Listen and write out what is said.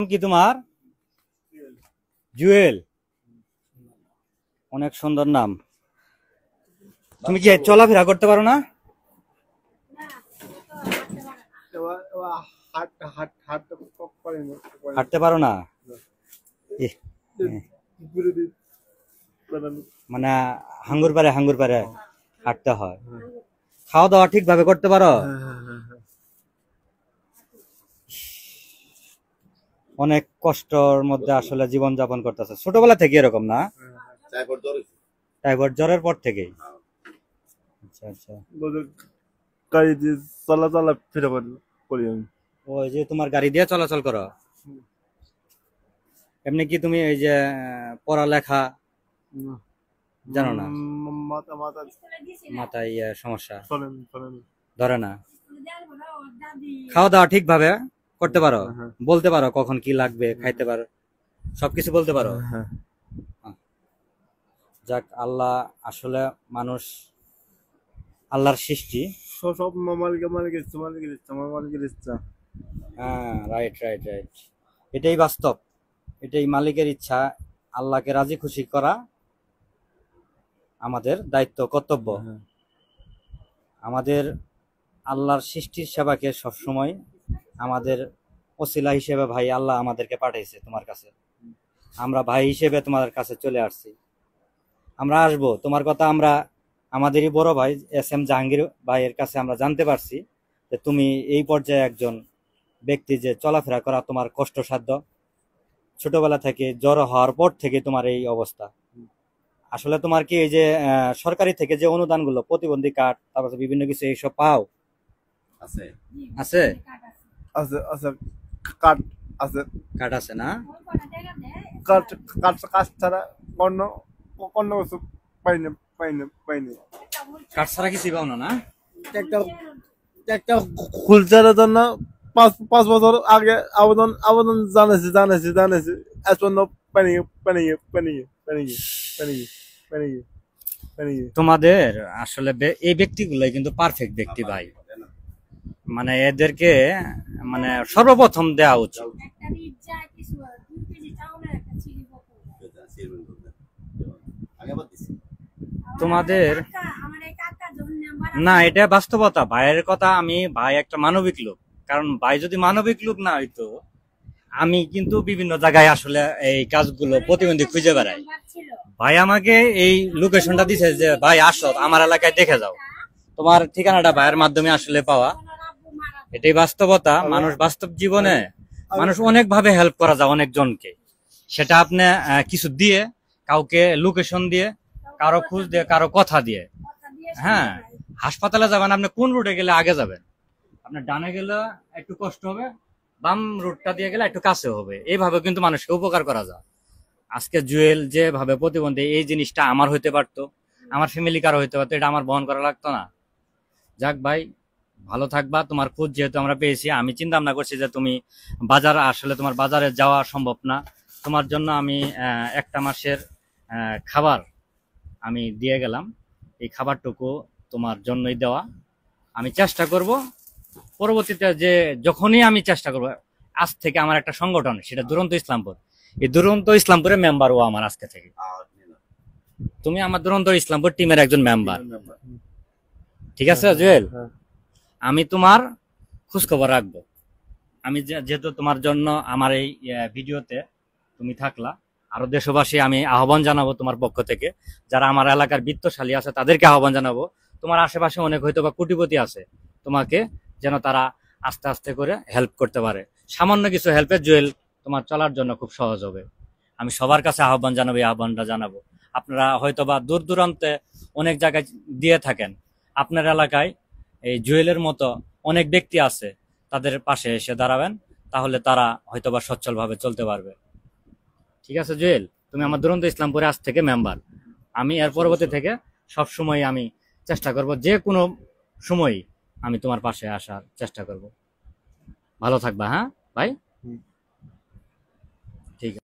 নাম কি তোমার? জুয়েল, অনেক সুন্দর নাম। তুমি কি চলাফেরা করতে পারো না? হাঁটতে পারো না? ইহ, মানে হাঙ্গুর পারে হাঁটতে হয়। খাওয়া দাওয়া ঠিকভাবে করতে পারো? অনেক কষ্টর মধ্যে আসলে জীবন যাপন করতেছে ছোটবেলা থেকে, এরকম না? টাইফয়েড জ্বরের পর থেকেই? আচ্ছা আচ্ছা। গাড়ি দিয়ে চলাচল ফিরে করি আমি। ওই যে তোমার গাড়ি দিয়ে চলাচল করো? এমনি কি তুমি এই যে পড়ালেখা জানো না? মাথা মাথা মাথায় সমস্যা চলেন চলেন। ধরে না? খাওয়া দাওয়া ঠিকভাবে করতে পারো? বলতে পারো কখন কি লাগবে, খাইতে পারো, সবকিছু বলতে পারো? যাক, আল্লাহ আসলে মানুষ আল্লাহর সৃষ্টি। সব মালিকের ইচ্ছা মালিকের ইচ্ছা। হ্যাঁ, রাইট রাইট রাইট, এটাই বাস্তব, এটাই মালিকের ইচ্ছা। আল্লাহকে রাজি খুশি করা আমাদের দায়িত্ব, কর্তব্য। আমাদের আল্লাহর সৃষ্টির সেবাকে সবসময় আমাদের ওসিলা হিসেবে ভাই আল্লাহ আমাদেরকে পাঠাইছে তোমার কাছে। আমরা ভাই হিসেবে তোমাদের কাছে চলে আসছি। আমরা আসবো, তোমার কথা আমরা আমাদেরই বড় ভাই এস.এম. জাহাঙ্গীর ভাইয়ের কাছে আমরা জানতে পারছি যে তুমি এই পর্যায়ে একজন ব্যক্তি, যে চলাফেরা করা তোমার কষ্টসাধ্য, ছোটবেলা থেকে জ্বর হওয়ার পর থেকে তোমার এই অবস্থা। আসলে তোমার কি এই যে সরকারি থেকে যে অনুদানগুলো, প্রতিবন্ধী কার্ড, তারপর বিভিন্ন কিছু এইসব পাও? আছে আছে আছে আছে কাট আছে। কার্ড আছে না? কাট কাট কাট ছাড়া অন্য অন্য কিছু পাইনি পাইনি পাইনি। কার্ড ছাড়া কিছুই পাও না? না, একটা একটা খুলছার জন্য 5 বছর আগে আবেদন আবেদন জানাইছি এত পানি পানি পানি পানি পানি পানি পানি। তোমাদের আসলে এই ব্যক্তিগুলোই কিন্তু পারফেক্ট ব্যক্তি ভাই, মানে এদেরকে মানে সর্বপ্রথম দেওয়া উচিত। তোমাদের না, এটা বাস্তবতা, ভাইয়ের কথা। ভাই একটা মানবিক লোক, কারণ ভাই যদি মানবিক লোক না হইতো, আমি কিন্তু বিভিন্ন জায়গায় আসলে এই কাজগুলো প্রতিবন্ধী খুঁজে বেড়াই। ভাই আমাকে এই লোকেশনটা দিছে যে ভাই আসো আমার এলাকায় দেখে যাও। তোমার ঠিকানাটা ভাইয়ের মাধ্যমে আসলে পাওয়া, এটাই বাস্তবতা। মানুষ বাস্তব জীবনে মানুষ অনেক ভাবে হেল্প করা যায় অনেকজনকে। সেটা আপনি কিছু দিয়ে, কাউকে লোকেশন দিয়ে, কারো খোঁজ দিয়ে, কারো কথা দিয়ে। হ্যাঁ, হাসপাতালে যাবেন, আপনি কোন রুটে গেলে আগে যাবেন? আপনার ডানে গেলে একটু কষ্ট হবে, বাম রুটটা দিয়ে গেলে একটু কাছে হবে। এইভাবে কিন্তু মানুষকে উপকার করা যায়। আজকে জুয়েল যেভাবে প্রতিবন্ধী, এই জিনিসটা আমার হইতে পারতো, আমার ফ্যামিলি কারো হইতে পারতো, এটা আমার বহন করা লাগতো না। যাক ভাই, ভালো থাকবা। তোমার খোঁজ যেহেতু আমরা পেয়েছি, আমি চিন্তা ভাবনা করছি যে তুমি বাজার, আসলে তোমার বাজারে যাওয়া সম্ভব না, তোমার জন্য আমি একটা মাসের খাবার আমি দিয়ে গেলাম। এই খাবারটুকু তোমার জন্যই দেওয়া। আমি চেষ্টা করব পরবর্তীতে, যে যখনই আমি চেষ্টা করব, আজ থেকে আমার একটা সংগঠন, সেটা দুরন্ত ইসলামপুর। এই দুরন্ত ইসলামপুরের মেম্বার ও আমার আজকে থেকে। তুমি আমার দুরন্ত ইসলামপুর টিমের একজন মেম্বার, ঠিক আছে জুয়েল? আমি তোমার খোঁজ খবর রাখবো। আমি যেহেতু তোমার জন্য আমার এই ভিডিওতে তুমি থাকলা, আরো দেশবাসী আমি আহ্বান জানাবো তোমার পক্ষ থেকে, যারা আমার এলাকার বিত্তশালী আছে তাদেরকে আহ্বান জানাবো, তোমার আশেপাশে অনেক হয়তো বা কোটিপতি আছে, তোমাকে যেন তারা আস্তে আস্তে করে হেল্প করতে পারে। সামান্য কিছু হেল্পে জুয়েল তোমার চলার জন্য খুব সহজ হবে। আমি সবার কাছে আহ্বান জানাবো, এই আহ্বানটা জানাবো। আপনারা হয়তো বা দূর দূরান্তে অনেক জায়গায় দিয়ে থাকেন, আপনার এলাকায় এই জুয়েলের মতো অনেক ব্যক্তি আছে, তাদের পাশে এসে দাঁড়াবেন, তাহলে তারা হয়তোবা সচ্ছলভাবে চলতে পারবে। ঠিক আছে জুয়েল, তুমি আমার দুরন্ত ইসলামপুরে আজ থেকে মেম্বার। আমি এর পরবর্তী থেকে সব সময় আমি চেষ্টা করব, যে কোনো সময় আমি তোমার পাশে আসার চেষ্টা করব। ভালো থাকবা, হ্যাঁ ভাই? ঠিক আছে।